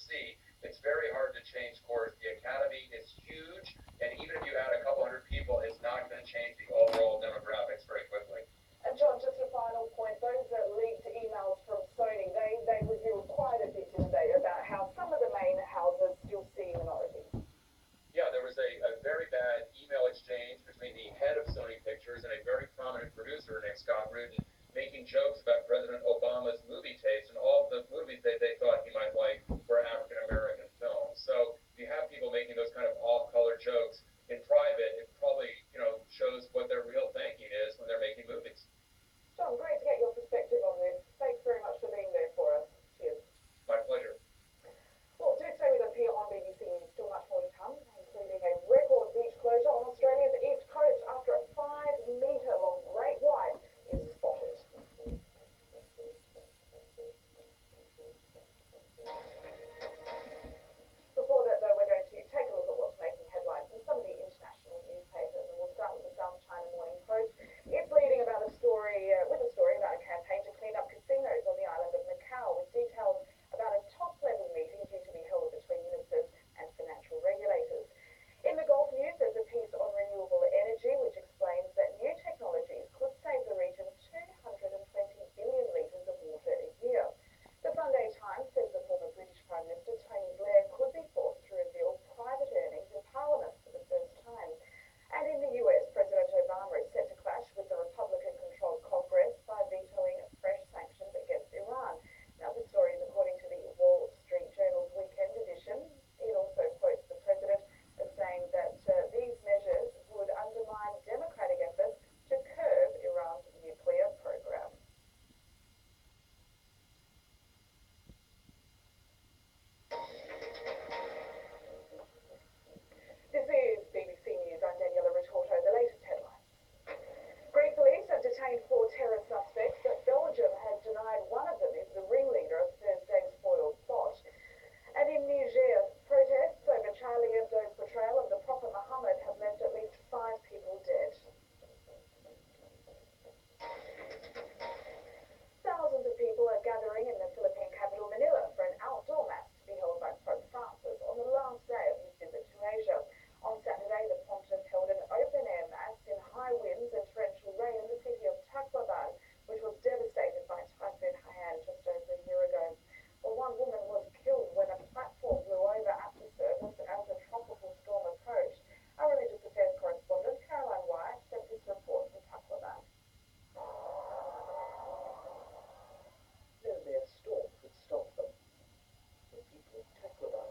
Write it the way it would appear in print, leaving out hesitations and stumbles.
see, it's very hard to change course. The academy is huge, and even if you add a couple hundred people, it's not going to change the overall demographics very quickly. And John, just a final point, those leaked emails from Sony, they revealed quite a bit, didn't they, about how some of the main houses still see minorities. Yeah, there was a very bad email exchange between the head of Sony Pictures and a very prominent producer named Scott Rudin, making jokes about President Obama's movie taste and all the movies that they thought he might like for African American films. So if you have people making those kind of off-color jokes in private, it probably shows what their real thinking is when they're making movies. John, great to get your perspective on this. Thanks very much for being there for us. Cheers. My pleasure. Well, do stay with us here on BBC News. Still much more to come, including a record beach closure on Australia's east coast after a 5-metre-long great white is spotted. Before that, though, we're going to take a look at what's making headlines in some of the international newspapers, and we'll start with the South China Morning Post. It's leading about a story about a campaign to clean up casinos on the island of Macau, with details about a top-level meeting due to be held between ministers and financial regulators. In the Gulf news, there's a piece on renewable energy which explains that new technologies could save the region 220 billion litres of water a year. The Sunday Times says the former British Prime Minister Tony Blair could be forced to reveal private earnings in Parliament for the first time. And in the US, President Obama is set to clash with the Republican-controlled Congress by vetoing fresh sanctions against Iran. Now, this story is according to the Wall Street Journal's weekend edition. It also quotes the president as saying that these measures would undermine democratic efforts to curb Iran's nuclear program. This is BBC News. I'm Daniela Retorto. The latest headlines. Greek police have detained 4 terror suspects, but Belgium has denied one of them is the ringleader of Thursday's foiled plot. And in Niger, protests over Charlie Hebdo's portrayal of the Prophet Muhammad have left at least 5 people dead. Thousands of people are gathering in the Philippine capital Manila for an outdoor mass to be held by Pope Francis on the last day of his visit to Asia. On Saturday, the pontiff held an open-air mass in high winds and torrential rain in the city of Tacloban, which was devastated by Typhoon Haiyan just over a year ago. Well, one woman was killed when a platform blew over after service as a tropical storm approached. Our religious affairs correspondent, Caroline Wyatt, sent this report from Tacloban. No mere storm could stop them. The people of Tacloban